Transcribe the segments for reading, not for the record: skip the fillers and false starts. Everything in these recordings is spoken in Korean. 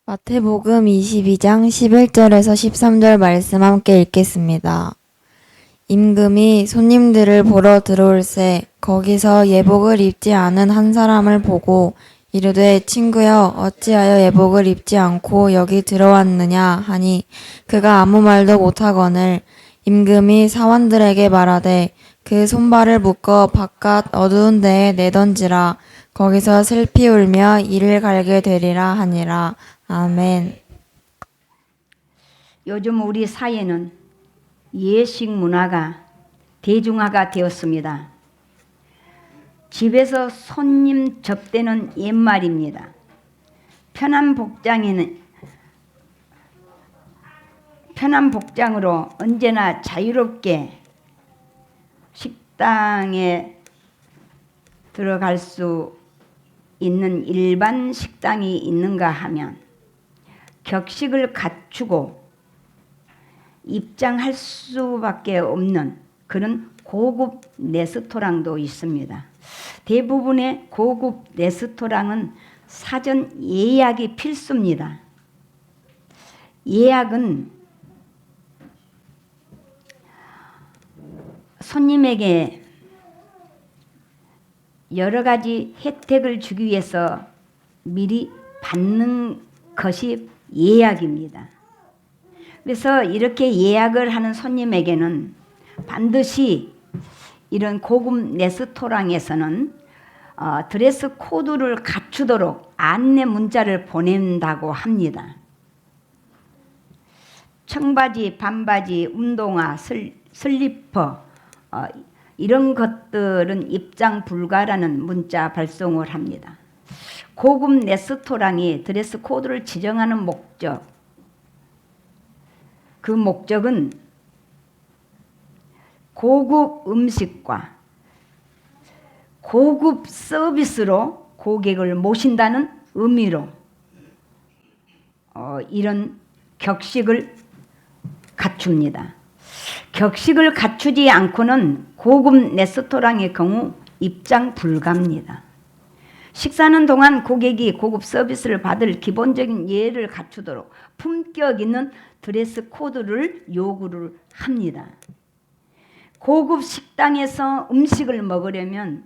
마태복음 22장 11절에서 13절 말씀 함께 읽겠습니다. 임금이 손님들을 보러 들어올새 거기서 예복을 입지 않은 한 사람을 보고 이르되 친구여 어찌하여 예복을 입지 않고 여기 들어왔느냐 하니 그가 아무 말도 못하거늘 임금이 사원들에게 말하되 그 손발을 묶어 바깥 어두운 데에 내던지라 거기서 슬피 울며 이를 갈게 되리라 하니라. 아멘. 요즘 우리 사회는 예식 문화가 대중화가 되었습니다. 집에서 손님 접대는 옛말입니다. 편한 복장으로 언제나 자유롭게 식당에 들어갈 수 있는 일반 식당이 있는가 하면 격식을 갖추고 입장할 수밖에 없는 그런 고급 레스토랑도 있습니다. 대부분의 고급 레스토랑은 사전 예약이 필수입니다. 예약은 손님에게 여러 가지 혜택을 주기 위해서 미리 받는 것이 예약입니다. 그래서 이렇게 예약을 하는 손님에게는 반드시 이런 고급 레스토랑에서는 드레스 코드를 갖추도록 안내 문자를 보낸다고 합니다. 청바지, 반바지, 운동화, 슬리퍼 이런 것들은 입장 불가라는 문자 발송을 합니다. 고급 레스토랑이 드레스 코드를 지정하는 목적, 그 목적은 고급 음식과 고급 서비스로 고객을 모신다는 의미로 이런 격식을 갖춥니다. 격식을 갖추지 않고는 고급 레스토랑의 경우 입장 불가입니다. 식사하는 동안 고객이 고급 서비스를 받을 기본적인 예를 갖추도록 품격 있는 드레스 코드를 요구를 합니다. 고급 식당에서 음식을 먹으려면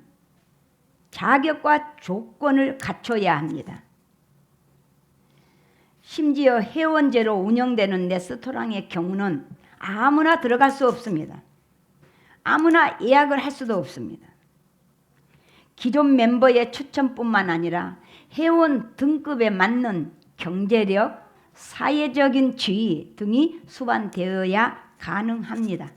자격과 조건을 갖춰야 합니다. 심지어 회원제로 운영되는 레스토랑의 경우는 아무나 들어갈 수 없습니다. 아무나 예약을 할 수도 없습니다. 기존 멤버의 추천뿐만 아니라 회원 등급에 맞는 경제력, 사회적인 지위 등이 수반되어야 가능합니다.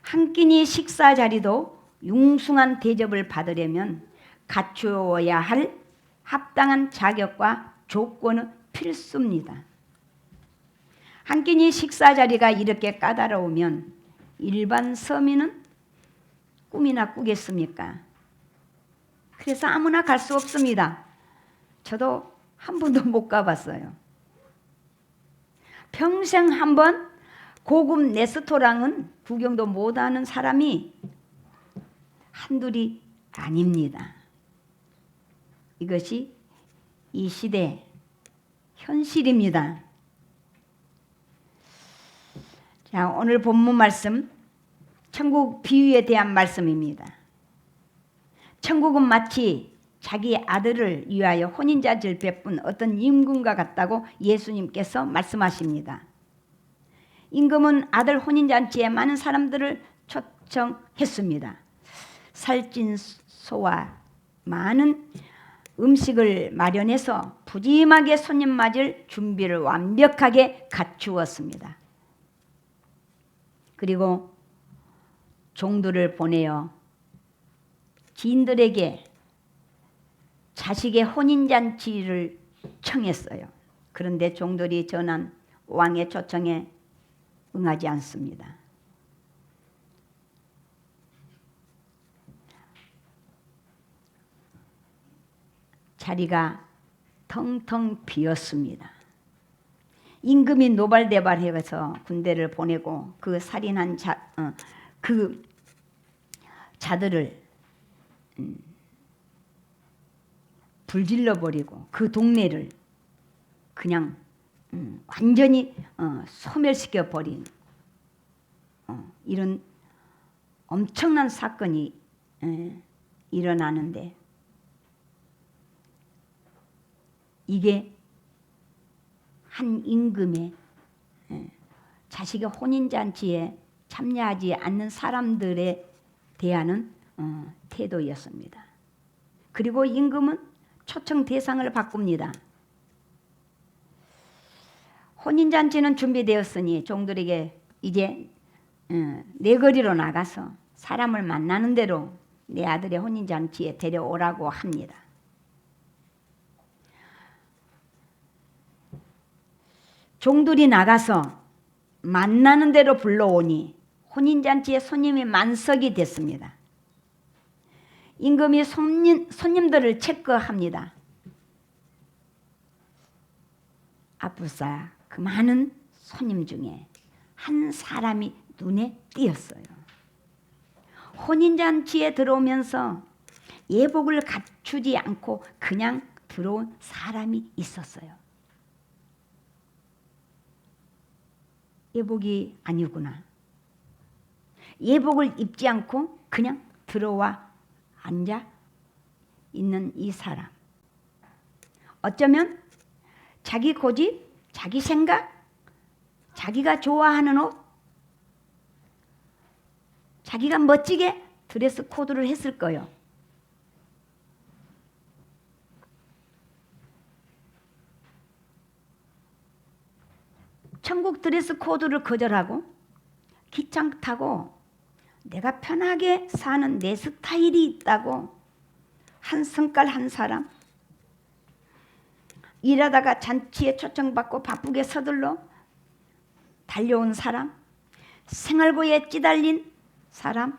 한 끼니 식사 자리도 융숭한 대접을 받으려면 갖추어야 할 합당한 자격과 조건은 필수입니다. 한 끼니 식사 자리가 이렇게 까다로우면 일반 서민은 꿈이나 꾸겠습니까? 그래서 아무나 갈 수 없습니다. 저도 한 번도 못 가봤어요. 평생 한 번 고급 레스토랑은 구경도 못하는 사람이 한둘이 아닙니다. 이것이 이 시대 현실입니다. 자, 오늘 본문 말씀 천국 비유에 대한 말씀입니다. 천국은 마치 자기 아들을 위하여 혼인잔치를 베푼 어떤 임금과 같다고 예수님께서 말씀하십니다. 임금은 아들 혼인잔치에 많은 사람들을 초청했습니다. 살찐 소와 많은 음식을 마련해서 푸짐하게 손님 맞을 준비를 완벽하게 갖추었습니다. 그리고 종들을 보내어 지인들에게 자식의 혼인잔치를 청했어요. 그런데 종들이 전한 왕의 초청에 응하지 않습니다. 자리가 텅텅 비었습니다. 임금이 노발대발해서 군대를 보내고 그 살인한 그 자들을 불질러 버리고 그 동네를 그냥 완전히 소멸시켜 버린 이런 엄청난 사건이 일어나는데, 이게 한 임금의 자식의 혼인잔치에 참여하지 않는 사람들에 대한 태도였습니다. 그리고 임금은 초청 대상을 바꿉니다. 혼인잔치는 준비되었으니 종들에게 이제 내거리로 나가서 사람을 만나는 대로 내 아들의 혼인잔치에 데려오라고 합니다. 종들이 나가서 만나는 대로 불러오니 혼인잔치에 손님이 만석이 됐습니다. 임금이 손님들을 체크합니다. 아뿔싸 그 많은 손님 중에 한 사람이 눈에 띄었어요. 혼인잔치에 들어오면서 예복을 갖추지 않고 그냥 들어온 사람이 있었어요. 예복이 아니구나. 예복을 입지 않고 그냥 들어와 앉아 있는 이 사람. 어쩌면 자기 고집, 자기 생각, 자기가 좋아하는 옷, 자기가 멋지게 드레스 코드를 했을 거예요. 천국 드레스 코드를 거절하고 기차 타고 내가 편하게 사는 내 스타일이 있다고 한 성깔 한 사람, 일하다가 잔치에 초청받고 바쁘게 서둘러 달려온 사람, 생활고에 찌달린 사람,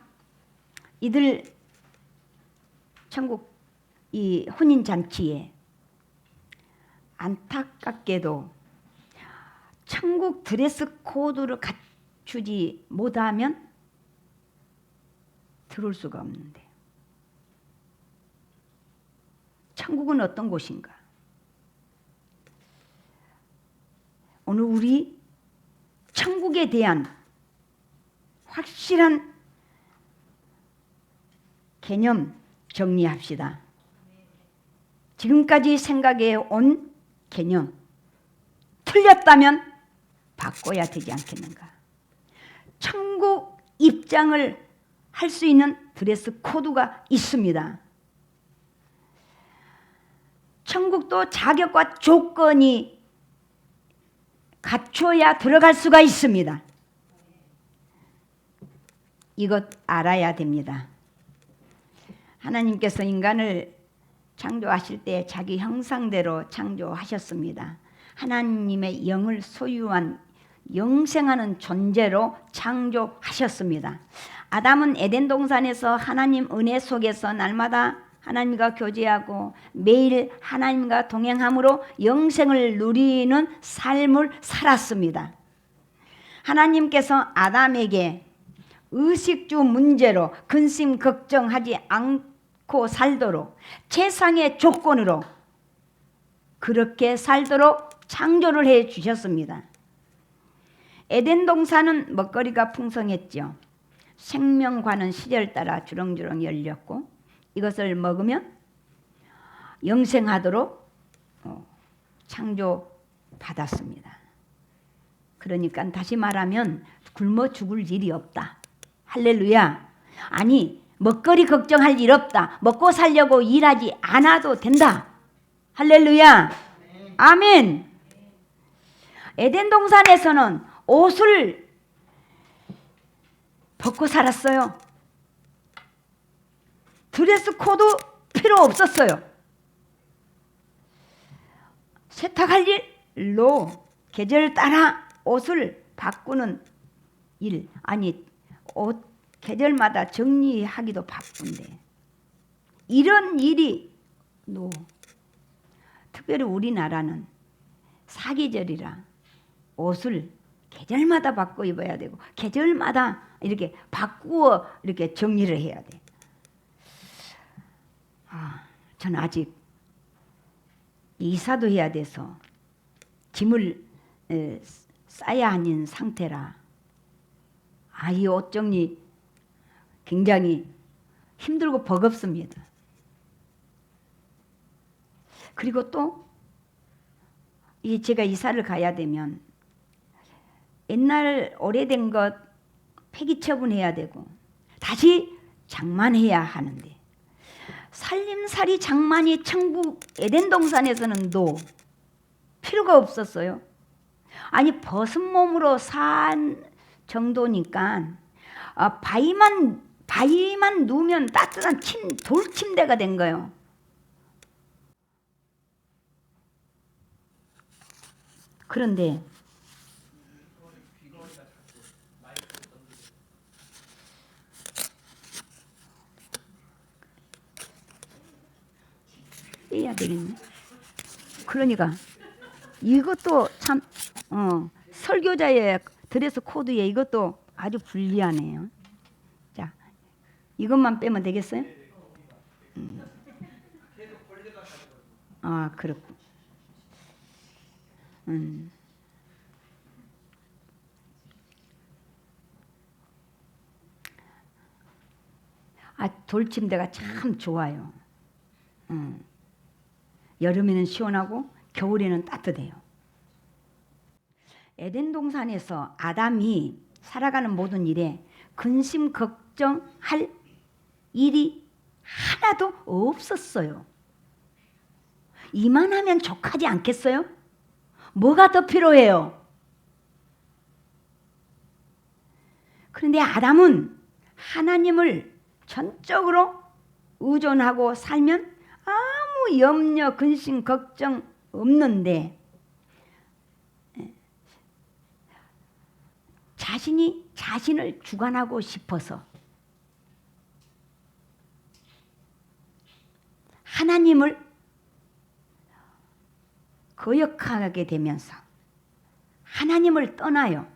이들 천국 이 혼인잔치에 안타깝게도 천국 드레스 코드를 갖추지 못하면 들어올 수가 없는데, 천국은 어떤 곳인가? 오늘 우리 천국에 대한 확실한 개념 정리합시다. 지금까지 생각해 온 개념 틀렸다면 바꿔야 되지 않겠는가? 천국 입장을 할 수 있는 드레스 코드가 있습니다. 천국도 자격과 조건이 갖춰야 들어갈 수가 있습니다. 이것 알아야 됩니다. 하나님께서 인간을 창조하실 때 자기 형상대로 창조하셨습니다. 하나님의 영을 소유한 영생하는 존재로 창조하셨습니다. 아담은 에덴 동산에서 하나님 은혜 속에서 날마다 하나님과 교제하고 매일 하나님과 동행함으로 영생을 누리는 삶을 살았습니다. 하나님께서 아담에게 의식주 문제로 근심 걱정하지 않고 살도록 최상의 조건으로 그렇게 살도록 창조를 해 주셨습니다. 에덴 동산은 먹거리가 풍성했죠. 생명과는 시절 따라 주렁주렁 열렸고 이것을 먹으면 영생하도록 창조받았습니다. 그러니까 다시 말하면 굶어 죽을 일이 없다. 할렐루야. 아니 먹거리 걱정할 일 없다. 먹고 살려고 일하지 않아도 된다. 할렐루야. 아멘. 에덴 동산에서는 옷을 벗고 살았어요. 드레스 코드 필요 없었어요. 세탁할 일로 계절 따라 옷을 바꾸는 일, 아니 옷 계절마다 정리하기도 바쁜데 이런 일이 특별히 우리나라는 사계절이라 옷을 계절마다 바꿔 입어야 되고 계절마다 이렇게 바꾸어 이렇게 정리를 해야 돼. 저는 아직 이사도 해야 돼서 짐을 싸야 하는 상태라 이 옷 정리 굉장히 힘들고 버겁습니다. 그리고 또 제가 이사를 가야 되면 옛날 오래된 것 폐기 처분해야 되고 다시 장만해야 하는데 살림살이 장만이 천국 에덴 동산에서는 필요가 없었어요. 아니 벗은 몸으로 산 정도니까 바위만 누우면 따뜻한 돌침대가 된 거예요. 그런데 해야 되겠네. 그러니까 이것도 참 설교자의 드레스 코드에 이것도 아주 불리하네요. 자, 이것만 빼면 되겠어요? 그렇고. 돌침대가 참 좋아요. 여름에는 시원하고 겨울에는 따뜻해요. 에덴 동산에서 아담이 살아가는 모든 일에 근심 걱정할 일이 하나도 없었어요. 이만하면 족하지 않겠어요? 뭐가 더 필요해요? 그런데 아담은 하나님을 전적으로 의존하고 살면 아무 염려, 근심, 걱정 없는데 자신이 자신을 주관하고 싶어서 하나님을 거역하게 되면서 하나님을 떠나요.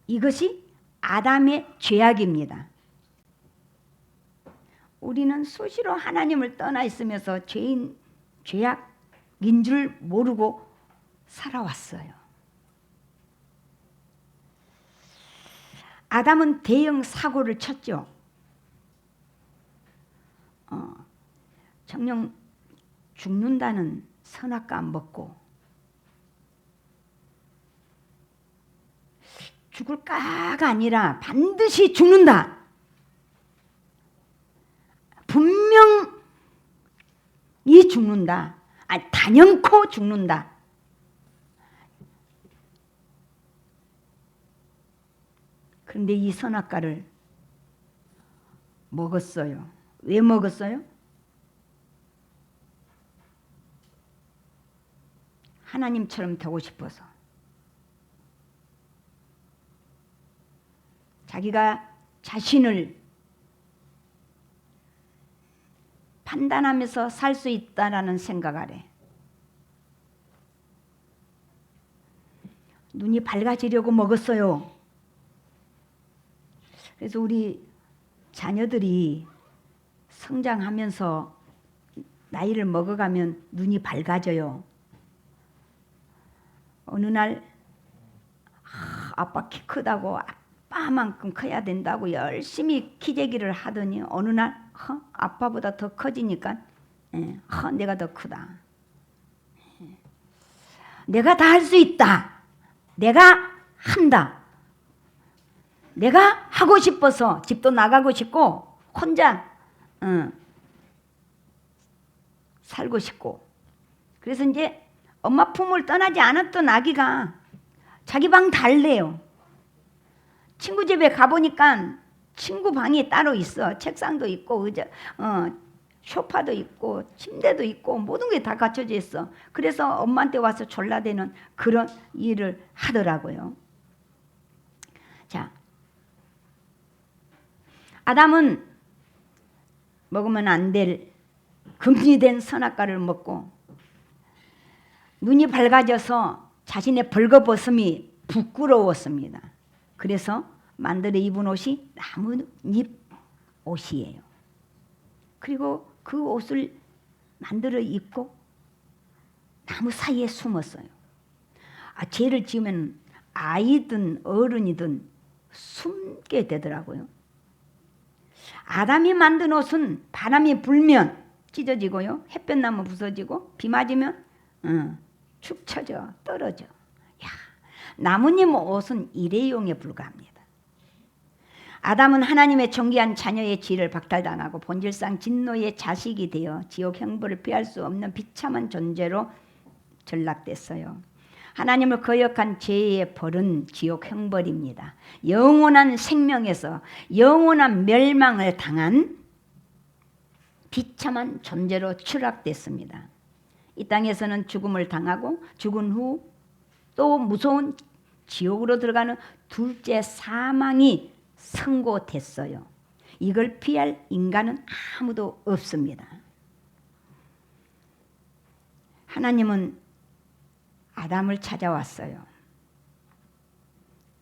이것이 아담의 죄악입니다. 우리는 수시로 하나님을 떠나 있으면서 죄악인 줄 모르고 살아왔어요. 아담은 대형 사고를 쳤죠. 정녕 죽는다는 선악과 먹고 죽을까가 아니라 반드시 죽는다. 분명히 죽는다. 단연코 죽는다. 그런데 이 선악과를 먹었어요. 왜 먹었어요? 하나님처럼 되고 싶어서. 자기가 자신을 판단하면서 살 수 있다라는 생각 아래 눈이 밝아지려고 먹었어요. 그래서 우리 자녀들이 성장하면서 나이를 먹어가면 눈이 밝아져요. 어느 날 아빠 키 크다고 아빠만큼 커야 된다고 열심히 키재기를 하더니 어느 날 아빠보다 더 커지니까 내가 더 크다. 내가 다 할 수 있다. 내가 한다. 내가 하고 싶어서 집도 나가고 싶고 혼자 살고 싶고. 그래서 이제 엄마 품을 떠나지 않았던 아기가 자기 방 달래요. 친구 집에 가보니까 친구 방이 따로 있어. 책상도 있고 의자, 소파도 있고 침대도 있고 모든 게 다 갖춰져 있어. 그래서 엄마한테 와서 졸라대는 그런 일을 하더라고요. 자, 아담은 먹으면 안 될 금지된 선악과를 먹고 눈이 밝아져서 자신의 벌거벗음이 부끄러웠습니다. 그래서 만들어 입은 옷이 나뭇잎 옷이에요. 그리고 그 옷을 만들어 입고 나무 사이에 숨었어요. 죄를 지으면 아이든 어른이든 숨게 되더라고요. 아담이 만든 옷은 바람이 불면 찢어지고요, 햇볕 나면 부서지고, 비 맞으면 축 처져 떨어져. 야, 나뭇잎 옷은 일회용에 불과합니다. 아담은 하나님의 존귀한 자녀의 지위를 박탈당하고 본질상 진노의 자식이 되어 지옥 형벌을 피할 수 없는 비참한 존재로 전락됐어요. 하나님을 거역한 죄의 벌은 지옥 형벌입니다. 영원한 생명에서 영원한 멸망을 당한 비참한 존재로 추락됐습니다. 이 땅에서는 죽음을 당하고 죽은 후 또 무서운 지옥으로 들어가는 둘째 사망이 선고됐어요. 이걸 피할 인간은 아무도 없습니다. 하나님은 아담을 찾아왔어요.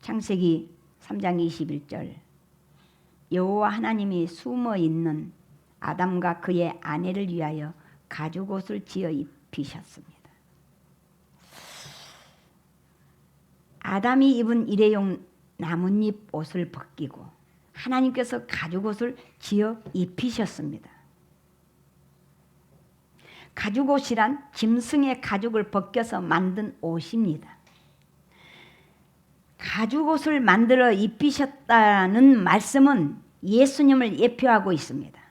창세기 3장 21절, 여호와 하나님이 숨어있는 아담과 그의 아내를 위하여 가죽옷을 지어 입히셨습니다. 아담이 입은 일회용 나뭇잎 옷을 벗기고 하나님께서 가죽옷을 지어 입히셨습니다. 가죽옷이란 짐승의 가죽을 벗겨서 만든 옷입니다. 가죽옷을 만들어 입히셨다는 말씀은 예수님을 예표하고 있습니다.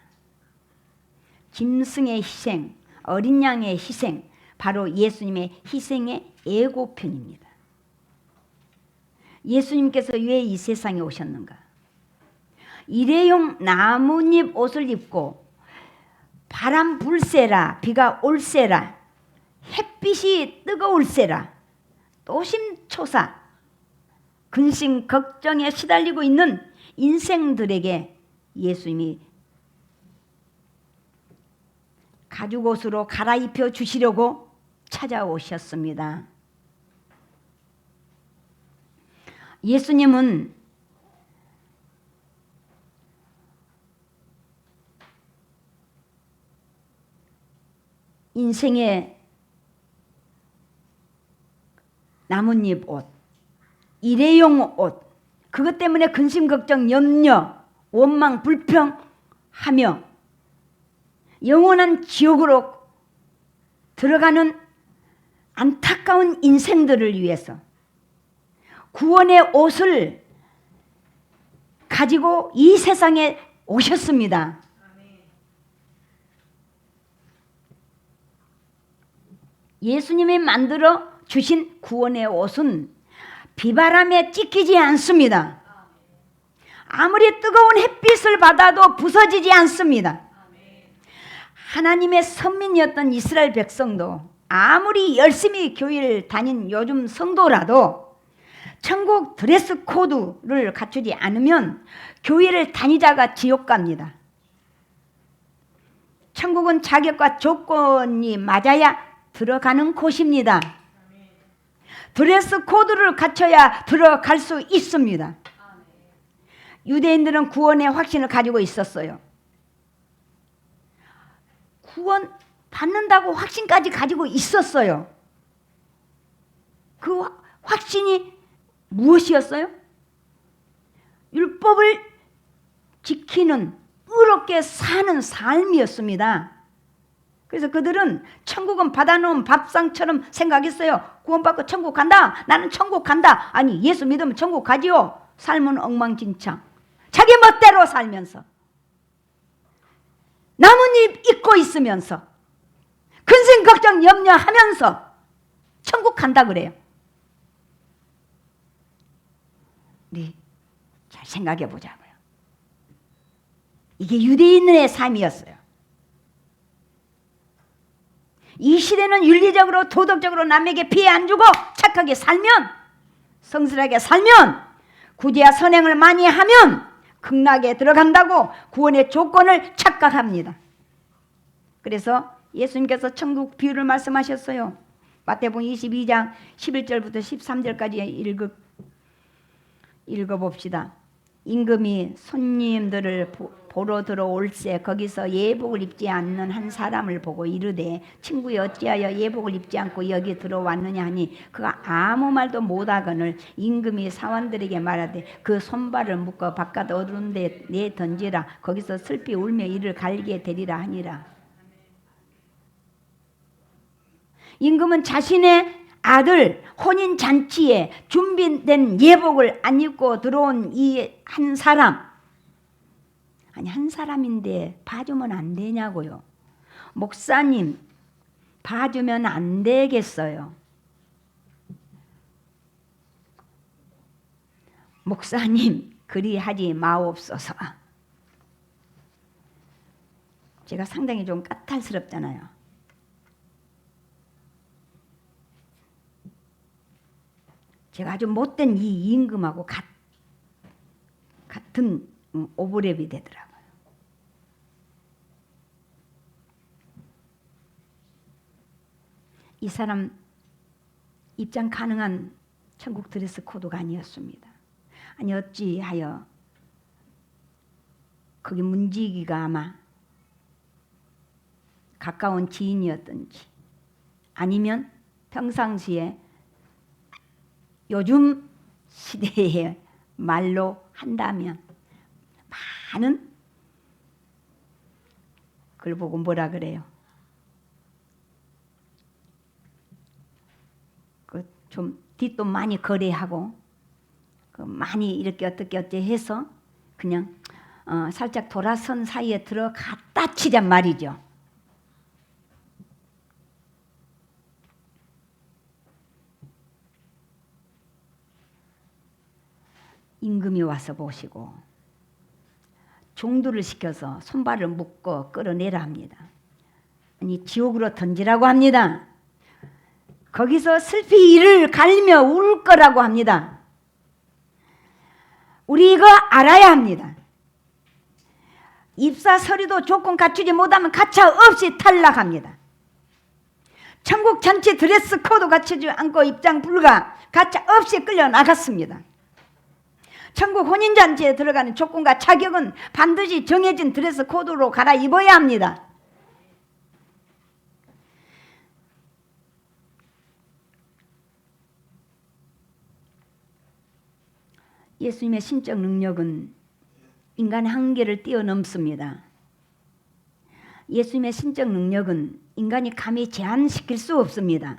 짐승의 희생, 어린 양의 희생, 바로 예수님의 희생의 예고편입니다. 예수님께서 왜 이 세상에 오셨는가? 일회용 나뭇잎 옷을 입고 바람 불세라, 비가 올세라, 햇빛이 뜨거울세라, 노심초사, 근심 걱정에 시달리고 있는 인생들에게 예수님이 가죽옷으로 갈아입혀 주시려고 찾아오셨습니다. 예수님은 인생의 나뭇잎 옷, 일회용 옷, 그것 때문에 근심, 걱정, 염려, 원망, 불평하며 영원한 지옥으로 들어가는 안타까운 인생들을 위해서 구원의 옷을 가지고 이 세상에 오셨습니다. 예수님이 만들어 주신 구원의 옷은 비바람에 찢기지 않습니다. 아무리 뜨거운 햇빛을 받아도 부서지지 않습니다. 하나님의 선민이었던 이스라엘 백성도 아무리 열심히 교회를 다닌 요즘 성도라도 천국 드레스 코드를 갖추지 않으면 교회를 다니다가 지옥 갑니다. 천국은 자격과 조건이 맞아야 들어가는 곳입니다. 드레스 코드를 갖춰야 들어갈 수 있습니다. 유대인들은 구원의 확신을 가지고 있었어요. 구원 받는다고 확신까지 가지고 있었어요. 그 확신이 무엇이었어요? 율법을 지키는 의롭게 사는 삶이었습니다. 그래서 그들은 천국은 받아놓은 밥상처럼 생각했어요. 구원받고 천국 간다. 나는 천국 간다. 아니, 예수 믿으면 천국 가지요. 삶은 엉망진창. 자기 멋대로 살면서 나뭇잎 입고 있으면서 근심 걱정 염려하면서 천국 간다 그래요. 우리 잘 생각해 보자고요. 이게 유대인의 삶이었어요. 이 시대는 윤리적으로 도덕적으로 남에게 피해 안 주고 착하게 살면, 성실하게 살면, 구제와 선행을 많이 하면 극락에 들어간다고 구원의 조건을 착각합니다. 그래서 예수님께서 천국 비유를 말씀하셨어요. 마태복음 22장 11절부터 13절까지 읽어봅시다. 임금이 손님들을 보러 들어올세 거기서 예복을 입지 않는 한 사람을 보고 이르되 친구여 어찌하여 예복을 입지 않고 여기 들어왔느냐 하니 그가 아무 말도 못하거늘 임금이 사원들에게 말하되 그 손발을 묶어 바깥 어두운 데 내 던지라 거기서 슬피 울며 이를 갈게 되리라 하니라. 임금은 자신의 아들 혼인 잔치에 준비된 예복을 안 입고 들어온 이 한 사람, 아니 한 사람인데 봐주면 안 되냐고요. 목사님 봐주면 안 되겠어요. 목사님 그리하지 마옵소서. 제가 상당히 좀 까탈스럽잖아요. 제가 아주 못된 이 임금하고 같은 오버랩이 되더라고요. 이 사람 입장 가능한 천국 드레스 코드가 아니었습니다. 아니 어찌하여 거기 문지기가 아마 가까운 지인이었던지 아니면 평상시에 요즘 시대의 말로 한다면 많은 그걸 보고 뭐라 그래요? 그 좀 뒷돈 많이 거래하고 그 많이 이렇게 어떻게 해서 그냥 살짝 돌아선 사이에 들어갔다 치잔 말이죠. 임금이 와서 보시고 종두를 시켜서 손발을 묶고 끌어내라 합니다. 아니 지옥으로 던지라고 합니다. 거기서 슬피 이를 갈며 울 거라고 합니다. 우리 이거 알아야 합니다. 입사 서류도 조건 갖추지 못하면 가차 없이 탈락합니다. 천국 잔치 드레스 코드 갖추지 않고 입장 불가 가차 없이 끌려 나갔습니다. 천국 혼인잔치에 들어가는 조건과 자격은 반드시 정해진 드레스 코드로 갈아입어야 합니다. 예수님의 신적 능력은 인간의 한계를 뛰어넘습니다. 예수님의 신적 능력은 인간이 감히 제한시킬 수 없습니다.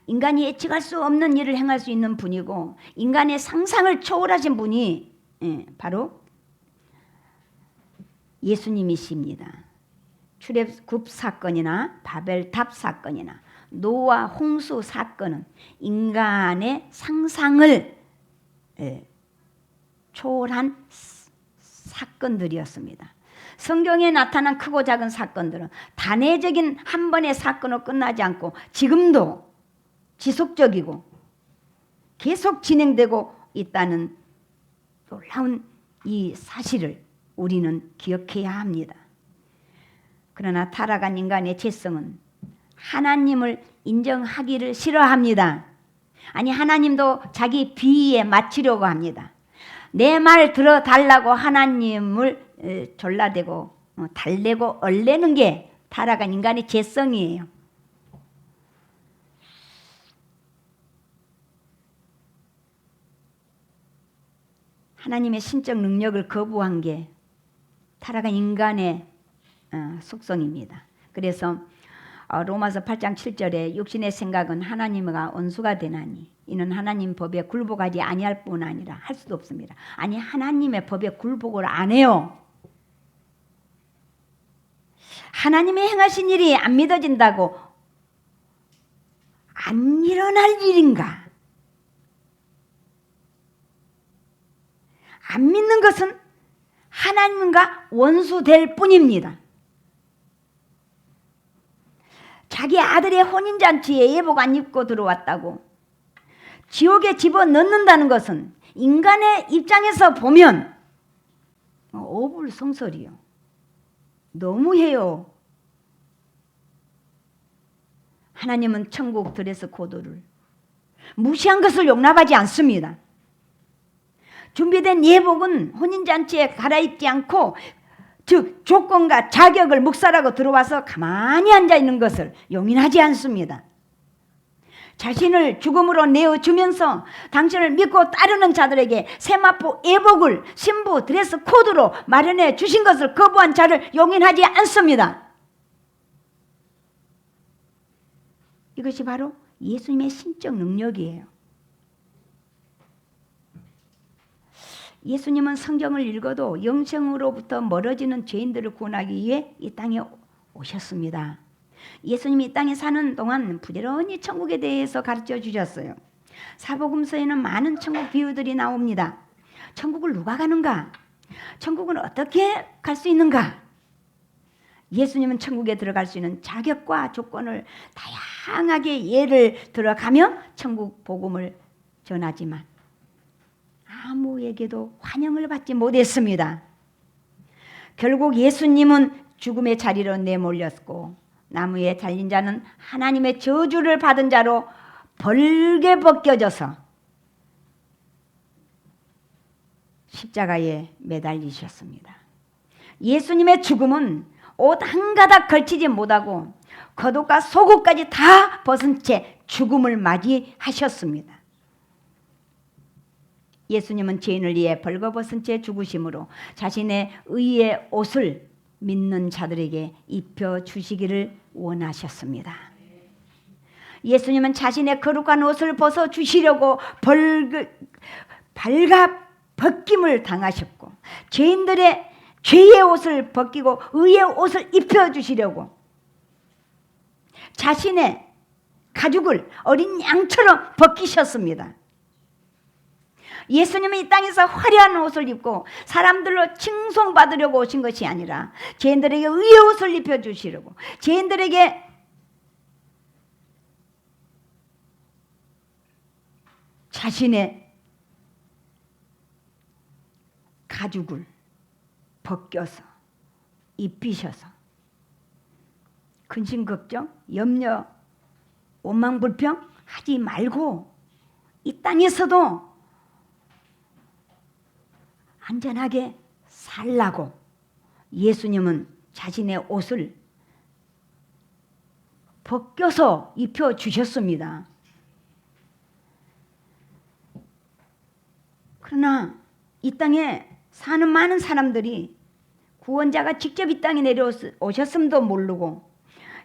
인간이 예측할 수 없는 일을 행할 수 있는 분이고 인간의 상상을 초월하신 분이 바로 예수님이십니다. 출애굽 사건이나 바벨탑 사건이나 노아 홍수 사건은 인간의 상상을 초월한 사건들이었습니다. 성경에 나타난 크고 작은 사건들은 단회적인 한 번의 사건으로 끝나지 않고 지금도 지속적이고 계속 진행되고 있다는 놀라운 이 사실을 우리는 기억해야 합니다. 그러나 타락한 인간의 죄성은 하나님을 인정하기를 싫어합니다. 아니 하나님도 자기 비위에 맞추려고 합니다. 내 말 들어달라고 하나님을 졸라대고 달래고 얼레는 게 타락한 인간의 죄성이에요. 하나님의 신적 능력을 거부한 게 타락한 인간의 속성입니다. 그래서 로마서 8장 7절에 육신의 생각은 하나님과 원수가 되나니 이는 하나님 법에 굴복하지 아니할 뿐 아니라 할 수도 없습니다. 아니 하나님의 법에 굴복을 안 해요. 하나님의 행하신 일이 안 믿어진다고 안 일어날 일인가? 안 믿는 것은 하나님과 원수될 뿐입니다. 자기 아들의 혼인잔치에 예복 안 입고 들어왔다고 지옥에 집어넣는다는 것은 인간의 입장에서 보면 어불성설이요. 너무해요. 하나님은 천국 드레스 코드를 무시한 것을 용납하지 않습니다. 준비된 예복은 혼인잔치에 갈아입지 않고 즉 조건과 자격을 묵살하고 들어와서 가만히 앉아있는 것을 용인하지 않습니다. 자신을 죽음으로 내어주면서 당신을 믿고 따르는 자들에게 세마포 예복을 신부 드레스 코드로 마련해 주신 것을 거부한 자를 용인하지 않습니다. 이것이 바로 예수님의 신적 능력이에요. 예수님은 성경을 읽어도 영생으로부터 멀어지는 죄인들을 구원하기 위해 이 땅에 오셨습니다. 예수님이 이 땅에 사는 동안 부지런히 천국에 대해서 가르쳐 주셨어요. 사복음서에는 많은 천국 비유들이 나옵니다. 천국을 누가 가는가? 천국은 어떻게 갈 수 있는가? 예수님은 천국에 들어갈 수 있는 자격과 조건을 다양하게 예를 들어가며 천국 복음을 전하지만 아무에게도 환영을 받지 못했습니다. 결국 예수님은 죽음의 자리로 내몰렸고 나무에 달린 자는 하나님의 저주를 받은 자로 벌게 벗겨져서 십자가에 매달리셨습니다. 예수님의 죽음은 옷 한 가닥 걸치지 못하고 겉옷과 속옷까지 다 벗은 채 죽음을 맞이하셨습니다. 예수님은 죄인을 위해 벌거벗은 채 죽으심으로 자신의 의의 옷을 믿는 자들에게 입혀주시기를 원하셨습니다. 예수님은 자신의 거룩한 옷을 벗어주시려고 발가 벗김을 당하셨고 죄인들의 죄의 옷을 벗기고 의의 옷을 입혀주시려고 자신의 가죽을 어린 양처럼 벗기셨습니다. 예수님은 이 땅에서 화려한 옷을 입고 사람들로 칭송받으려고 오신 것이 아니라 죄인들에게 의의 옷을 입혀주시려고 죄인들에게 자신의 가죽을 벗겨서 입히셔서 근심 걱정, 염려, 원망 불평 하지 말고 이 땅에서도 안전하게 살라고 예수님은 자신의 옷을 벗겨서 입혀주셨습니다. 그러나 이 땅에 사는 많은 사람들이 구원자가 직접 이 땅에 내려오셨음도 모르고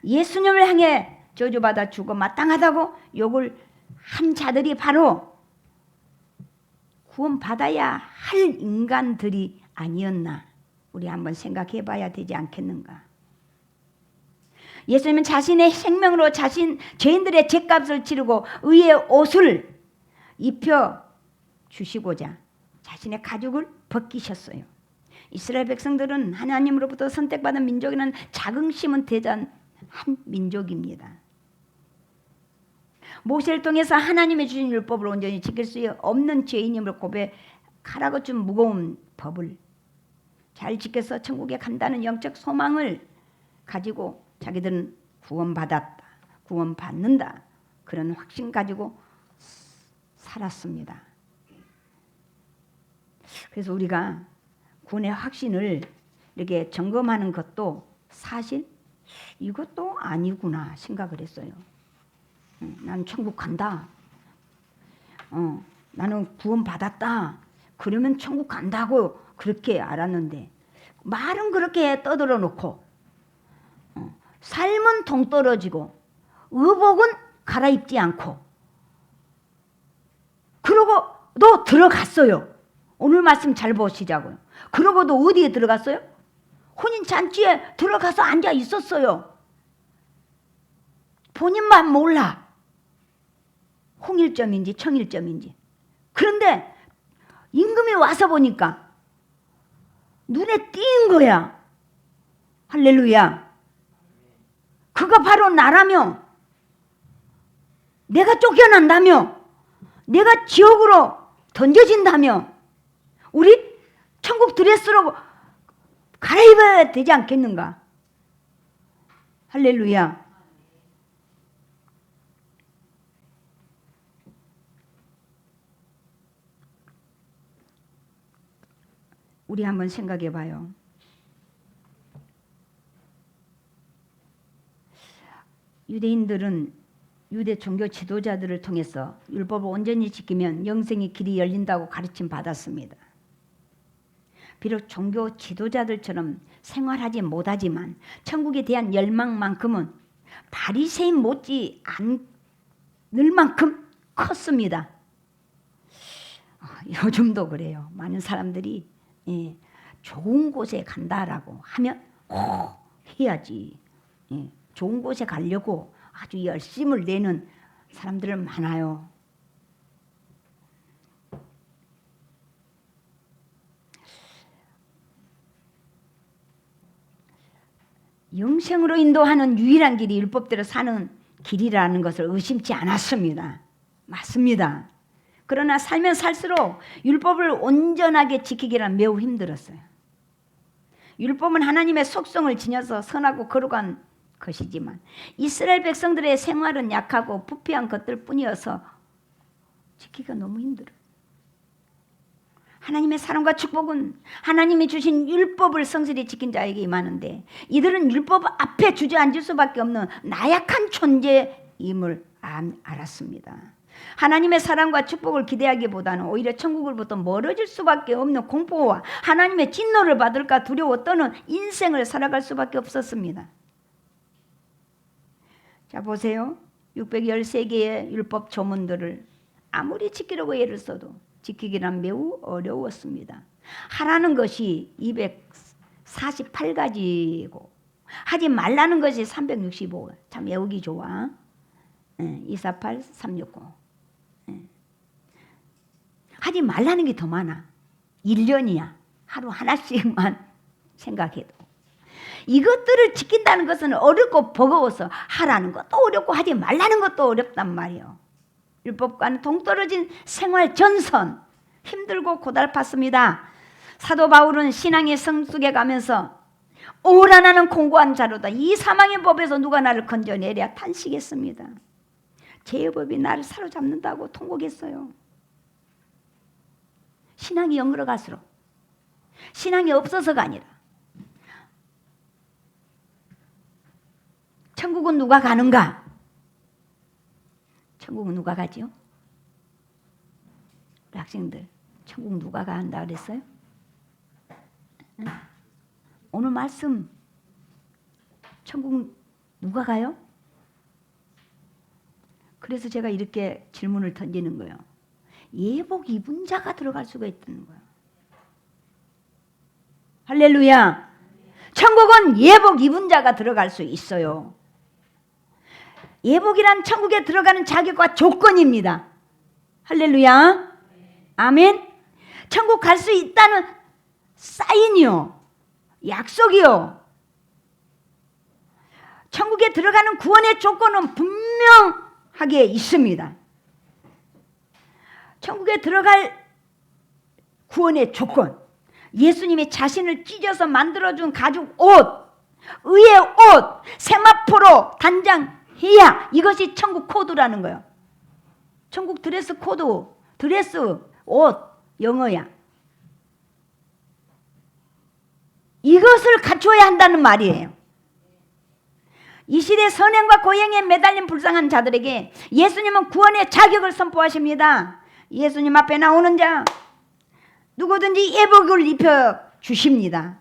예수님을 향해 저주받아 죽어 마땅하다고 욕을 한 자들이 바로 구원받아야 할 인간들이 아니었나 우리 한번 생각해 봐야 되지 않겠는가. 예수님은 자신의 생명으로 죄인들의 죄값을 치르고 의의 옷을 입혀 주시고자 자신의 가죽을 벗기셨어요. 이스라엘 백성들은 하나님으로부터 선택받은 민족이라는 자긍심은 대단한 민족입니다. 모세를 통해서 하나님의 주신 율법을 온전히 지킬 수 없는 죄인임을 고백하라고 준 무거운 법을 잘 지켜서 천국에 간다는 영적 소망을 가지고 자기들은 구원받았다, 구원받는다 그런 확신 가지고 살았습니다. 그래서 우리가 구원의 확신을 이렇게 점검하는 것도 사실 이것도 아니구나 생각을 했어요. 나는 천국 간다. 나는 구원받았다. 그러면 천국 간다고 그렇게 알았는데 말은 그렇게 떠들어 놓고 삶은 동떨어지고 의복은 갈아입지 않고 그러고 또 들어갔어요. 오늘 말씀 잘 보시자고요. 그러고도 어디에 들어갔어요? 혼인잔치에 들어가서 앉아 있었어요. 본인만 몰라. 홍일점인지 청일점인지. 그런데 임금이 와서 보니까 눈에 띈 거야. 할렐루야. 그가 바로 나라며 내가 쫓겨난다며 내가 지옥으로 던져진다며 우리 천국 드레스로 갈아입어야 되지 않겠는가? 할렐루야. 우리 한번 생각해 봐요. 유대인들은 유대 종교 지도자들을 통해서 율법을 온전히 지키면 영생의 길이 열린다고 가르침 받았습니다. 비록 종교 지도자들처럼 생활하지 못하지만 천국에 대한 열망만큼은 바리새인 못지 않을 만큼 컸습니다. 요즘도 그래요. 많은 사람들이 좋은 곳에 간다라고 하면 해야지. 좋은 곳에 가려고 아주 열심을 내는 사람들은 많아요. 영생으로 인도하는 유일한 길이 율법대로 사는 길이라는 것을 의심치 않았습니다. 맞습니다. 그러나 살면 살수록 율법을 온전하게 지키기란 매우 힘들었어요. 율법은 하나님의 속성을 지녀서 선하고 거룩한 것이지만 이스라엘 백성들의 생활은 약하고 부패한 것들 뿐이어서 지키기가 너무 힘들어요. 하나님의 사랑과 축복은 하나님이 주신 율법을 성실히 지킨 자에게 임하는데 이들은 율법 앞에 주저앉을 수밖에 없는 나약한 존재임을 알았습니다. 하나님의 사랑과 축복을 기대하기보다는 오히려 천국으로부터 멀어질 수밖에 없는 공포와 하나님의 진노를 받을까 두려워 떠는 인생을 살아갈 수밖에 없었습니다. 자, 보세요. 613개의 율법 조문들을 아무리 지키려고 애를 써도 지키기란 매우 어려웠습니다. 하라는 것이 248가지고 하지 말라는 것이 365. 참 외우기 좋아. 248, 369. 하지 말라는 게 더 많아. 1년이야. 하루 하나씩만 생각해도. 이것들을 지킨다는 것은 어렵고 버거워서 하라는 것도 어렵고 하지 말라는 것도 어렵단 말이에요. 율법과는 동떨어진 생활 전선, 힘들고 고달팠습니다. 사도 바울은 신앙의 성숙에 가면서 오라 나는 공고한 자로다. 이 사망의 법에서 누가 나를 건져내랴 탄식했습니다. 죄의 법이 나를 사로잡는다고 통곡했어요. 신앙이 영으로 갈수록 신앙이 없어서가 아니라 천국은 누가 가는가? 천국은 누가 가지요? 우리 학생들 천국 누가 간다 그랬어요? 응? 오늘 말씀 천국 누가 가요? 그래서 제가 이렇게 질문을 던지는 거예요. 예복 입은 자가 들어갈 수가 있다는 거예요. 할렐루야. 천국은 예복 입은 자가 들어갈 수 있어요. 예복이란 천국에 들어가는 자격과 조건입니다. 할렐루야. 아멘. 천국 갈 수 있다는 사인이요. 약속이요. 천국에 들어가는 구원의 조건은 분명하게 있습니다. 천국에 들어갈 구원의 조건. 예수님이 자신을 찢어서 만들어준 가죽 옷, 의의 옷, 세마포로 단장해야 이것이 천국 코드라는 거예요. 천국 드레스 코드, 드레스 옷, 영어야. 이것을 갖춰야 한다는 말이에요. 이 시대 선행과 고행에 매달린 불쌍한 자들에게 예수님은 구원의 자격을 선포하십니다. 예수님 앞에 나오는 자 누구든지 예복을 입혀 주십니다.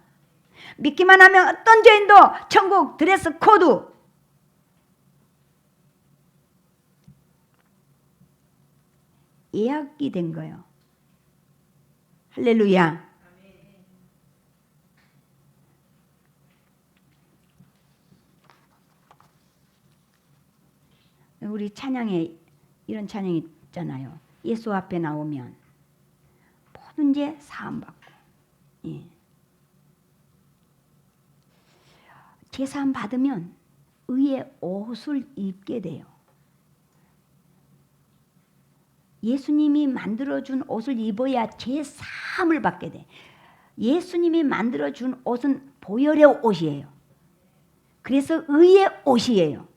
믿기만 하면 어떤 죄인도 천국 드레스 코드 예약이 된 거예요. 할렐루야. 우리 찬양에 이런 찬양이 있잖아요. 예수 앞에 나오면 모든 죄 사함받고, 예. 죄 사함 받으면 의의 옷을 입게 돼요. 예수님이 만들어준 옷을 입어야 죄 사함을 받게 돼. 예수님이 만들어준 옷은 보혈의 옷이에요. 그래서 의의 옷이에요.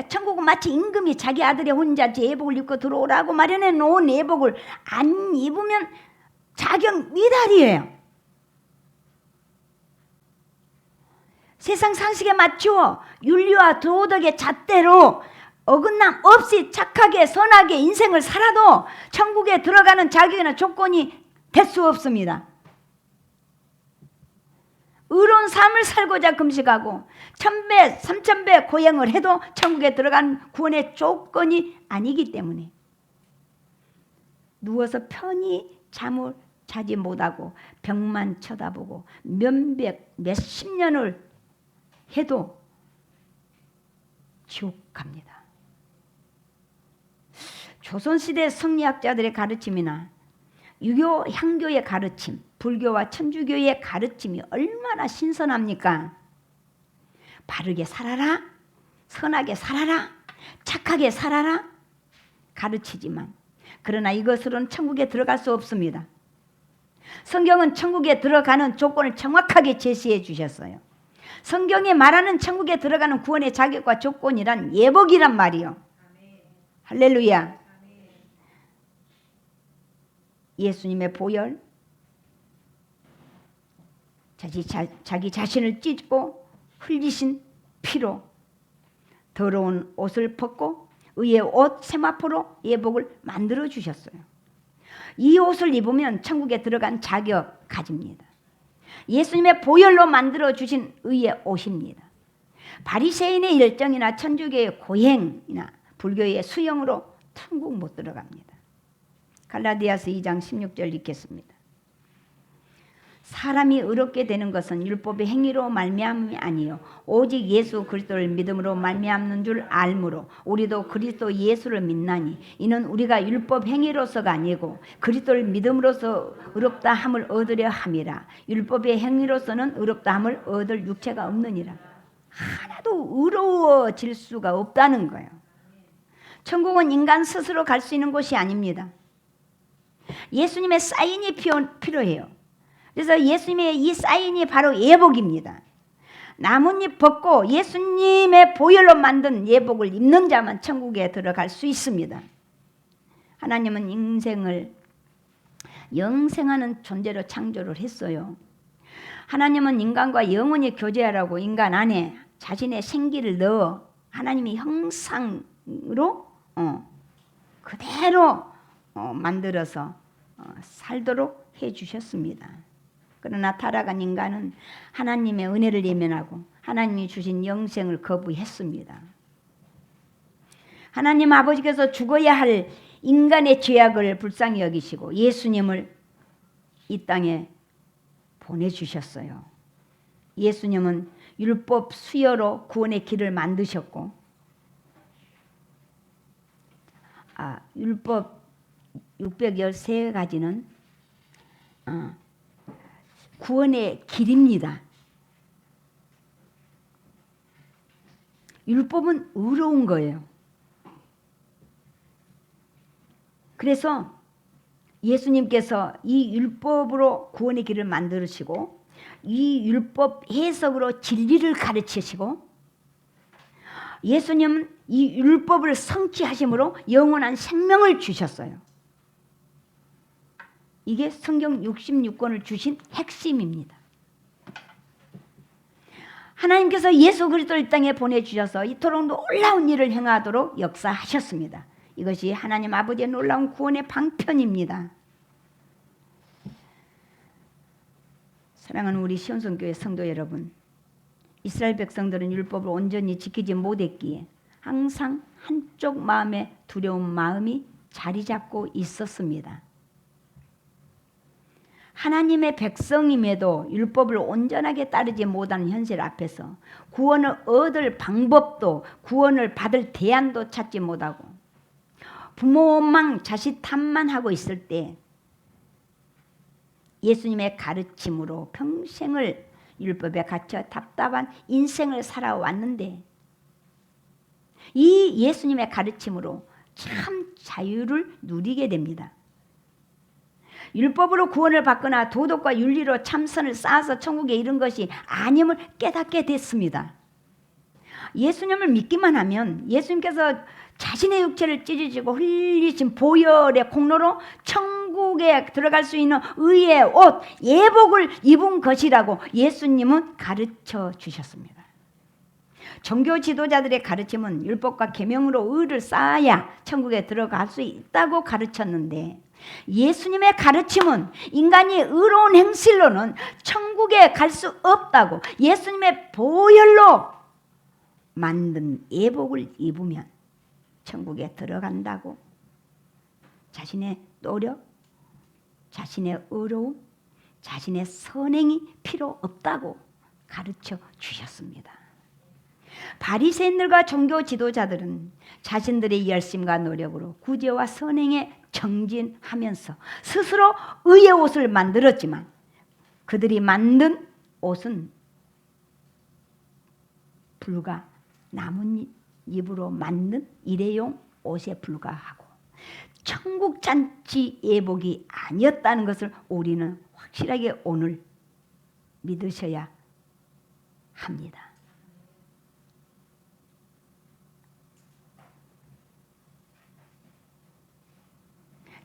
천국은 마치 임금이 자기 아들의 혼자 예복을 입고 들어오라고 마련해 놓은 예복을 안 입으면 자격 미달이에요. 세상 상식에 맞추어 윤리와 도덕의 잣대로 어긋남 없이 착하게 선하게 인생을 살아도 천국에 들어가는 자격이나 조건이 될 수 없습니다. 의로운 삶을 살고자 금식하고 1000배, 3000배 고행을 해도 천국에 들어간 구원의 조건이 아니기 때문에 누워서 편히 잠을 자지 못하고 벽만 쳐다보고 몇십 년을 해도 지옥 갑니다. 조선시대 성리학자들의 가르침이나 유교, 향교의 가르침, 불교와 천주교의 가르침이 얼마나 신선합니까? 바르게 살아라, 선하게 살아라, 착하게 살아라 가르치지만 그러나 이것으로는 천국에 들어갈 수 없습니다. 성경은 천국에 들어가는 조건을 정확하게 제시해 주셨어요. 성경이 말하는 천국에 들어가는 구원의 자격과 조건이란 예복이란 말이요. 할렐루야. 예수님의 보혈, 자기 자신을 찢고 흘리신 피로 더러운 옷을 벗고 의의 옷 세마포로 예복을 만들어 주셨어요. 이 옷을 입으면 천국에 들어간 자격 가집니다. 예수님의 보혈로 만들어 주신 의의 옷입니다. 바리새인의 열정이나 천주교의 고행이나 불교의 수영으로 천국 못 들어갑니다. 갈라디아서 2장 16절 읽겠습니다. 사람이 의롭게 되는 것은 율법의 행위로 말미암음이 아니요 오직 예수 그리스도를 믿음으로 말미암는 줄 알므로 우리도 그리스도 예수를 믿나니 이는 우리가 율법 행위로서가 아니고 그리스도를 믿음으로써 의롭다 함을 얻으려 함이라. 율법의 행위로서는 의롭다 함을 얻을 육체가 없느니라. 하나도 의로워질 수가 없다는 거예요. 천국은 인간 스스로 갈 수 있는 곳이 아닙니다. 예수님의 사인이 필요해요. 그래서 예수님의 이 사인이 바로 예복입니다. 나뭇잎 벗고 예수님의 보혈로 만든 예복을 입는 자만 천국에 들어갈 수 있습니다. 하나님은 인생을 영생하는 존재로 창조를 했어요. 하나님은 인간과 영원히 교제하라고 인간 안에 자신의 생기를 넣어 하나님의 형상으로 그대로 만들어서 살도록 해주셨습니다. 그러나 타락한 인간은 하나님의 은혜를 예면하고 하나님이 주신 영생을 거부했습니다. 하나님 아버지께서 죽어야 할 인간의 죄악을 불쌍히 여기시고 예수님을 이 땅에 보내주셨어요. 예수님은 율법 수여로 구원의 길을 만드셨고 율법 613가지는 구원의 길입니다. 율법은 의로운 거예요. 그래서 예수님께서 이 율법으로 구원의 길을 만드시고 이 율법 해석으로 진리를 가르치시고 예수님은 이 율법을 성취하심으로 영원한 생명을 주셨어요. 이게 성경 66권을 주신 핵심입니다. 하나님께서 예수 그리스도를 이 땅에 보내주셔서 이토록 놀라운 일을 행하도록 역사하셨습니다. 이것이 하나님 아버지의 놀라운 구원의 방편입니다. 사랑하는 우리 시온성교회 성도 여러분, 이스라엘 백성들은 율법을 온전히 지키지 못했기에 항상 한쪽 마음에 두려운 마음이 자리 잡고 있었습니다. 하나님의 백성임에도 율법을 온전하게 따르지 못하는 현실 앞에서 구원을 얻을 방법도 구원을 받을 대안도 찾지 못하고 부모 원망 자식 탓만 하고 있을 때 예수님의 가르침으로 평생을 율법에 갇혀 답답한 인생을 살아왔는데 이 예수님의 가르침으로 참 자유를 누리게 됩니다. 율법으로 구원을 받거나 도덕과 윤리로 참선을 쌓아서 천국에 이른 것이 아님을 깨닫게 됐습니다. 예수님을 믿기만 하면 예수님께서 자신의 육체를 찢어지고 흘리신 보혈의 공로로 천국 천국에 들어갈 수 있는 의의 옷, 예복을 입은 것이라고 예수님은 가르쳐 주셨습니다. 종교 지도자들의 가르침은 율법과 계명으로 의를 쌓아야 천국에 들어갈 수 있다고 가르쳤는데, 예수님의 가르침은 인간이 의로운 행실로는 천국에 갈 수 없다고, 예수님의 보혈로 만든 예복을 입으면 천국에 들어간다고, 자신의 노력, 자신의 의로움, 자신의 선행이 필요 없다고 가르쳐 주셨습니다. 바리새인들과 종교 지도자들은 자신들의 열심과 노력으로 구제와 선행에 정진하면서 스스로 의의 옷을 만들었지만, 그들이 만든 옷은 불과 나뭇잎으로 만든 일회용 옷에 불과하고 천국 잔치 예복이 아니었다는 것을 우리는 확실하게 오늘 믿으셔야 합니다.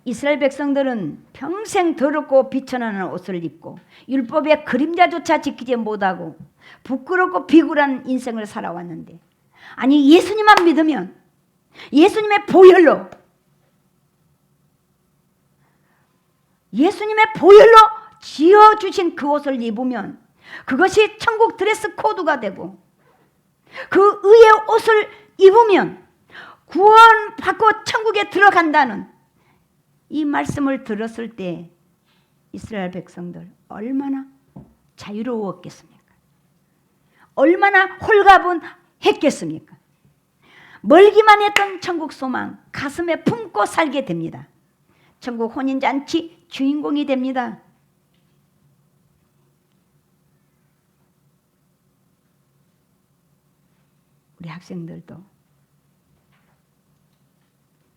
이스라엘 백성들은 평생 더럽고 비천하는 옷을 입고 율법의 그림자조차 지키지 못하고 부끄럽고 비굴한 인생을 살아왔는데, 아니 예수님만 믿으면, 예수님의 보혈로 지어주신 그 옷을 입으면 그것이 천국 드레스 코드가 되고, 그 의의 옷을 입으면 구원받고 천국에 들어간다는 이 말씀을 들었을 때 이스라엘 백성들 얼마나 자유로웠겠습니까? 얼마나 홀가분했겠습니까? 멀기만 했던 천국 소망 가슴에 품고 살게 됩니다. 천국 혼인잔치 주인공이 됩니다. 우리 학생들도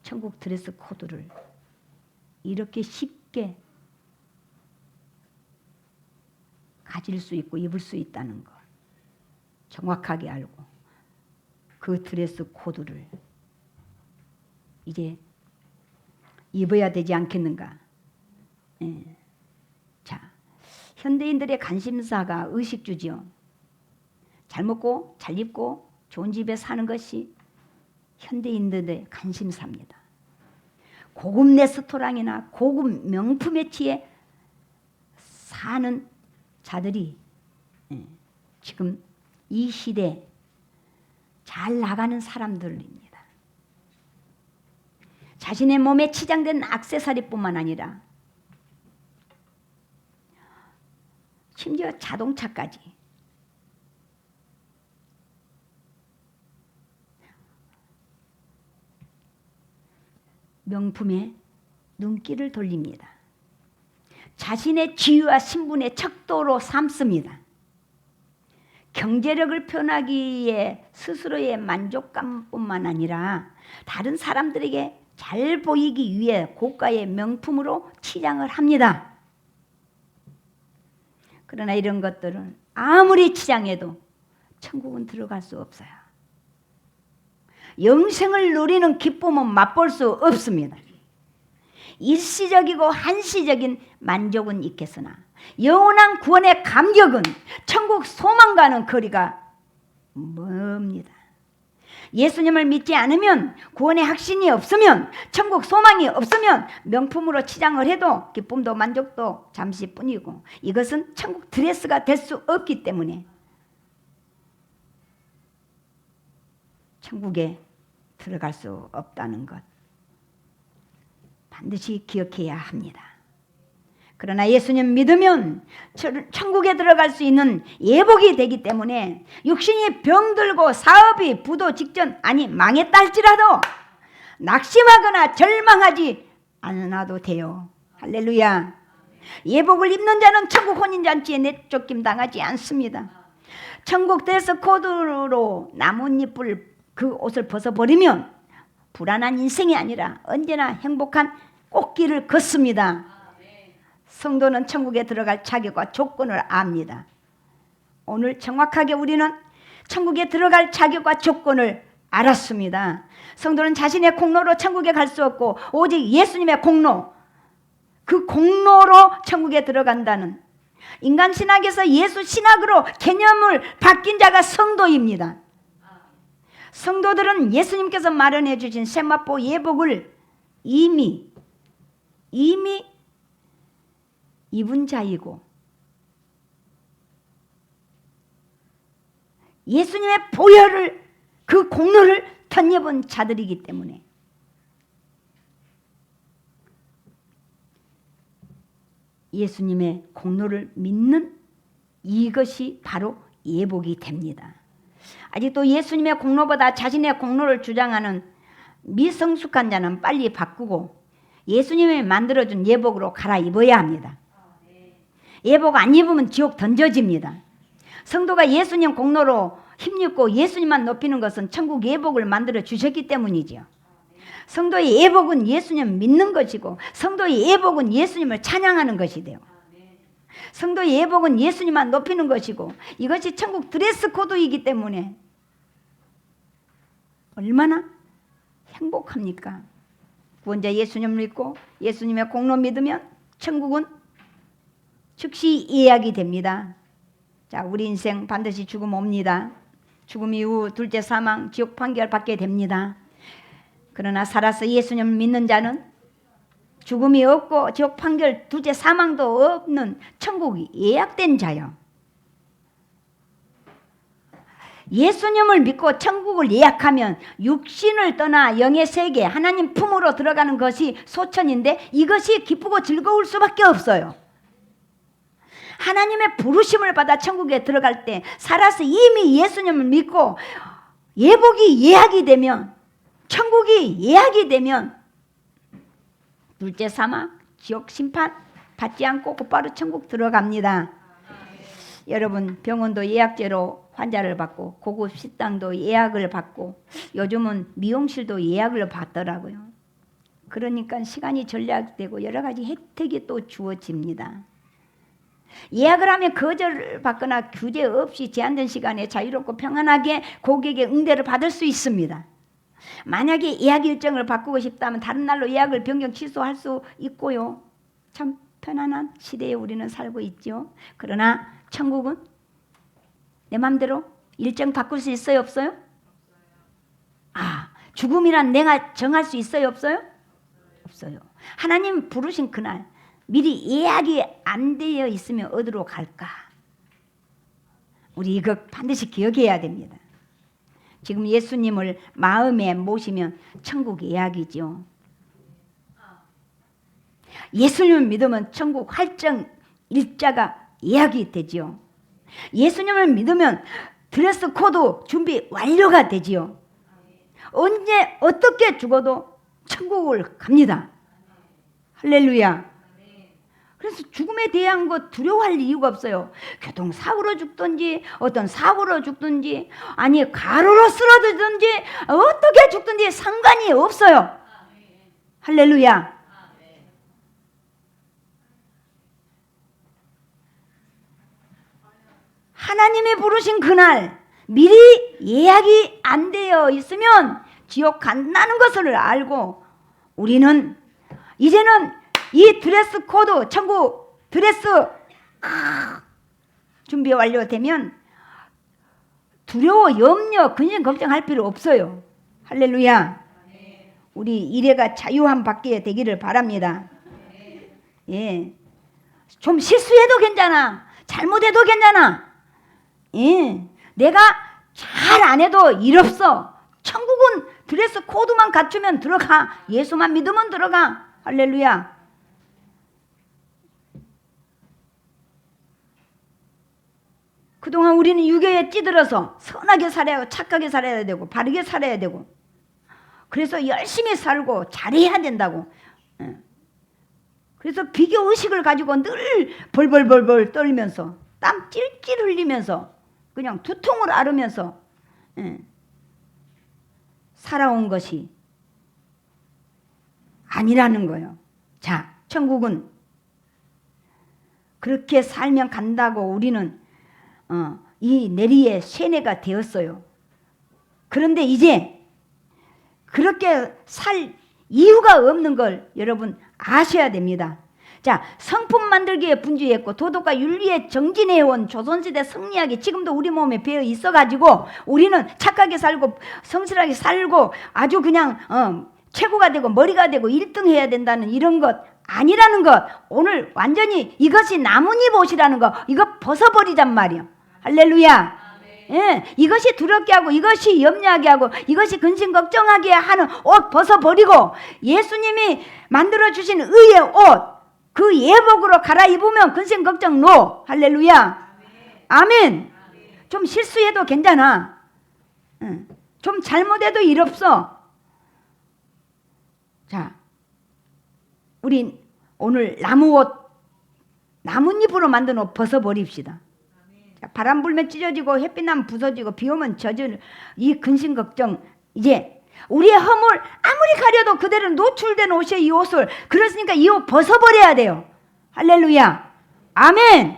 천국 드레스 코드를 이렇게 쉽게 가질 수 있고 입을 수 있다는 걸 정확하게 알고, 그 드레스 코드를 이제 입어야 되지 않겠는가. 자, 현대인들의 관심사가 의식주지요. 잘 먹고 잘 입고 좋은 집에 사는 것이 현대인들의 관심사입니다. 고급 레스토랑이나 고급 명품에 취해 사는 자들이 지금 이 시대에 잘 나가는 사람들입니다. 자신의 몸에 치장된 액세서리뿐만 아니라 심지어 자동차까지 명품에 눈길을 돌립니다. 자신의 지위와 신분의 척도로 삼습니다. 경제력을 표현하기에 스스로의 만족감뿐만 아니라 다른 사람들에게 잘 보이기 위해 고가의 명품으로 치장을 합니다. 그러나 이런 것들은 아무리 치장해도 천국은 들어갈 수 없어요. 영생을 누리는 기쁨은 맛볼 수 없습니다. 일시적이고 한시적인 만족은 있겠으나 영원한 구원의 감격은 천국 소망과는 거리가 멉니다. 예수님을 믿지 않으면, 구원의 확신이 없으면, 천국 소망이 없으면 명품으로 치장을 해도 기쁨도 만족도 잠시뿐이고, 이것은 천국 드레스가 될 수 없기 때문에 천국에 들어갈 수 없다는 것 반드시 기억해야 합니다. 그러나 예수님 믿으면 천국에 들어갈 수 있는 예복이 되기 때문에 육신이 병들고 사업이 부도 직전, 아니 망했다 할지라도 낙심하거나 절망하지 않아도 돼요. 할렐루야. 예복을 입는 자는 천국 혼인잔치에 내쫓김 당하지 않습니다. 천국 드레스 코드로 나뭇잎을 그 옷을 벗어버리면 불안한 인생이 아니라 언제나 행복한 꽃길을 걷습니다. 성도는 천국에 들어갈 자격과 조건을 압니다. 오늘 정확하게 우리는 천국에 들어갈 자격과 조건을 알았습니다. 성도는 자신의 공로로 천국에 갈 수 없고 오직 예수님의 공로, 그 공로로 천국에 들어간다는, 인간 신학에서 예수 신학으로 개념을 바뀐 자가 성도입니다. 성도들은 예수님께서 마련해 주신 세마포 예복을 이미 입은 자이고 예수님의 보혈을, 그 공로를 덧입은 자들이기 때문에 예수님의 공로를 믿는 이것이 바로 예복이 됩니다. 아직도 예수님의 공로보다 자신의 공로를 주장하는 미성숙한 자는 빨리 바꾸고 예수님이 만들어준 예복으로 갈아입어야 합니다. 예복 안 입으면 지옥 던져집니다. 성도가 예수님 공로로 힘입고 예수님만 높이는 것은 천국 예복을 만들어 주셨기 때문이죠. 성도의 예복은 예수님 믿는 것이고 성도의 예복은 예수님을 찬양하는 것이 돼요. 성도의 예복은 예수님만 높이는 것이고 이것이 천국 드레스 코드이기 때문에 얼마나 행복합니까? 구원자 예수님을 믿고 예수님의 공로 믿으면 천국은 즉시 예약이 됩니다. 자, 우리 인생 반드시 죽음 옵니다. 죽음 이후 둘째 사망, 지옥 판결 받게 됩니다. 그러나 살아서 예수님을 믿는 자는 죽음이 없고 지옥 판결, 둘째 사망도 없는 천국이 예약된 자요. 예수님을 믿고 천국을 예약하면 육신을 떠나 영의 세계, 하나님 품으로 들어가는 것이 소천인데 이것이 기쁘고 즐거울 수밖에 없어요. 하나님의 부르심을 받아 천국에 들어갈 때 살아서 이미 예수님을 믿고 예복이 예약이 되면, 천국이 예약이 되면 둘째 사망, 지옥 심판 받지 않고 곧바로 천국 들어갑니다. 여러분, 병원도 예약제로 환자를 받고 고급 식당도 예약을 받고 요즘은 미용실도 예약을 받더라고요. 그러니까 시간이 절약되고 여러 가지 혜택이 또 주어집니다. 예약을 하면 거절받거나 규제 없이 제한된 시간에 자유롭고 평안하게 고객의 응대를 받을 수 있습니다. 만약에 예약 일정을 바꾸고 싶다면 다른 날로 예약을 변경 취소할 수 있고요. 참 편안한 시대에 우리는 살고 있죠. 그러나 천국은 내 마음대로 일정 바꿀 수 있어요, 없어요? 죽음이란 내가 정할 수 있어요, 없어요? 없어요. 하나님 부르신 그날 미리 예약이 안 되어 있으면 어디로 갈까? 우리 이거 반드시 기억해야 됩니다. 지금 예수님을 마음에 모시면 천국 예약이죠. 예수님을 믿으면 천국 할정 일자가 예약이 되지요. 예수님을 믿으면 드레스 코드 준비 완료가 되지요. 언제 어떻게 죽어도 천국을 갑니다. 할렐루야. 그래서 죽음에 대한 거 두려워할 이유가 없어요. 교통사고로 죽든지 어떤 사고로 죽든지 아니 가로로 쓰러지든지 어떻게 죽든지 상관이 없어요. 할렐루야. 하나님이 부르신 그날 미리 예약이 안 되어 있으면 지옥 간다는 것을 알고 우리는 이제는 이 드레스 코드, 천국 드레스 준비 완료되면 두려워, 염려, 근심, 걱정할 필요 없어요. 할렐루야. 우리 일회가 자유함 받게 되기를 바랍니다. 예, 좀 실수해도 괜찮아. 잘못해도 괜찮아. 예, 내가 잘 안 해도 일 없어. 천국은 드레스 코드만 갖추면 들어가. 예수만 믿으면 들어가. 할렐루야. 그동안 우리는 유교에 찌들어서 선하게 살아야 하고 착하게 살아야 되고 바르게 살아야 되고 그래서 열심히 살고 잘해야 된다고. 그래서 비교의식을 가지고 늘 벌벌벌벌 떨면서 땀 찔찔 흘리면서 그냥 두통을 앓으면서 살아온 것이 아니라는 거예요. 자, 천국은 그렇게 살면 간다고 우리는 이 내리의 세뇌가 되었어요. 그런데 이제 그렇게 살 이유가 없는 걸 여러분 아셔야 됩니다. 자, 자, 성품 만들기에 분주했고 도덕과 윤리에 정진해온 조선시대 성리학이 지금도 우리 몸에 배어 있어가지고 우리는 착하게 살고 성실하게 살고 아주 그냥 최고가 되고 머리가 되고 1등 해야 된다는 이런 것 아니라는 것, 오늘 완전히 이것이 나뭇잎 옷이라는 거 이거 벗어버리잔 말이야. 할렐루야. 예, 이것이 두렵게 하고 이것이 염려하게 하고 이것이 근심 걱정하게 하는 옷 벗어버리고 예수님이 만들어주신 의의 옷 그 예복으로 갈아입으면 근심 걱정 노. 할렐루야. 아멘. 좀 실수해도 괜찮아. 좀 잘못해도 일 없어. 자, 우리 오늘 나무옷, 나뭇잎으로 만든 옷 벗어버립시다. 바람 불면 찢어지고 햇빛 나면 부서지고 비 오면 젖을 이 근심 걱정 이제 우리의 허물 아무리 가려도 그대로 노출된 옷이에요. 이 옷을. 그렇으니까 이 옷 벗어버려야 돼요. 할렐루야. 아멘.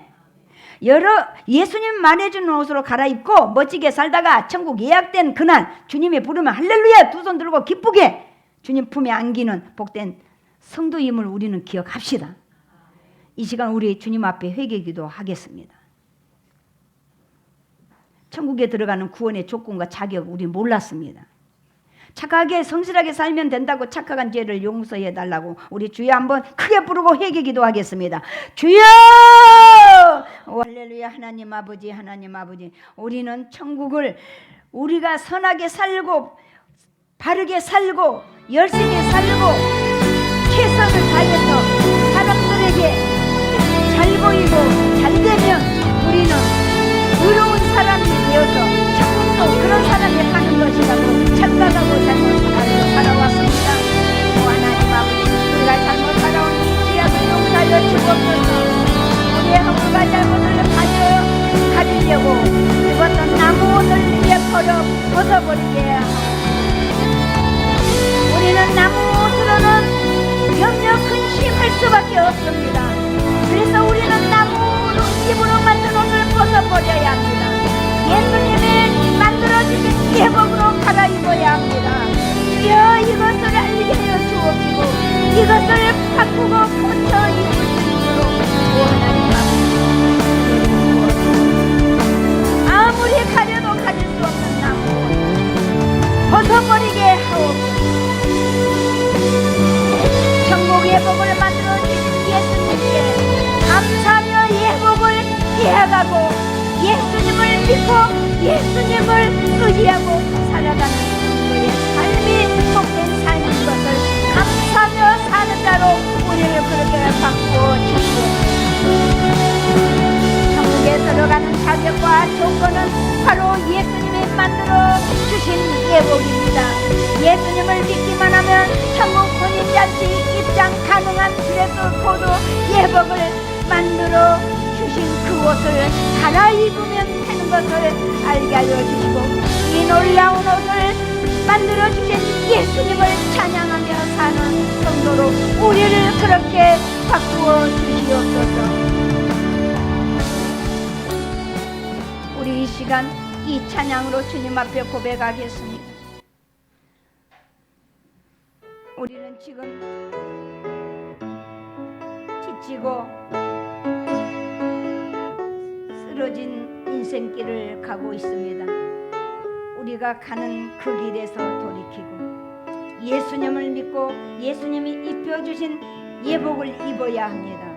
예수님 말해주는 옷으로 갈아입고 멋지게 살다가 천국 예약된 그날 주님이 부르면 할렐루야 두 손 들고 기쁘게 주님 품에 안기는 복된 성도임을 우리는 기억합시다. 이 시간 우리 주님 앞에 회개기도 하겠습니다. 천국에 들어가는 구원의 조건과 자격 우리 몰랐습니다. 착하게 성실하게 살면 된다고 착각한 죄를 용서해 달라고 우리 주여 한번 크게 부르고 회개기도 하겠습니다. 주여! 할렐루야. 하나님 아버지, 하나님 아버지, 우리는 천국을 우리가 선하게 살고 바르게 살고 열심히 살고 최선을 다해서 사람들에게 잘 보이고 잘 되면 우리는 의로운 사람이 되어서 천국도 그런 사람이 가는 것이라고 착각하고 잘못 살아왔습니다. 하나님 아버지, 우리가 잘못 살아온 이 죄악을 용서하여 주옵소서. 우리의 허물과 잘못을 가리려고 입었던 나무 옷을 위에 벗어버리게 하옵소서. 우리는 나무 옷으로는 염려 근심할 수밖에 없습니다. 그래서 우리는 나무로 입으로 만든 옷을 벗어버려야 합니다. 예수님이 만들어주신 예복으로 갈아입어야 합니다. 주여 이것을 알게 하여 주옵시고 이것을 바꾸고 고쳐 입을 수 있도록 하나님 아무리 가려도 가릴 수 없는 나무 벗어버리게 하옵소서. 천국 예복을 만들어주신 예수님께 감사하며 예복을 예약하고 예수님을 믿고 예수님을 의지하고 살아가는 우리의 삶이 복된 삶인 것을 감사하며 사는 자로 우리를 그렇게 바꾸어 주시옵소서. 천국에 들어가는 자격과 조건은 바로 예수님이 만들어 주신 예복입니다. 예수님을 믿기만 하면 천국 혼인잔치 입장 가능한 드레스 코드 예복을 만들어 주신 그 옷을 갈아입으면 되는 것을 알게 하여 주시고 이 놀라운 옷을 만들어 주신 예수님을 찬양하며 사는 성도로 우리를 그렇게 바꾸어 주시옵소서. 우리 이 시간 이 찬양으로 주님 앞에 고백하겠습니다. 우리는 지금 지치고 쓰러진 인생길을 가고 있습니다. 우리가 가는 그 길에서 돌이키고 예수님을 믿고 예수님이 입혀주신 예복을 입어야 합니다.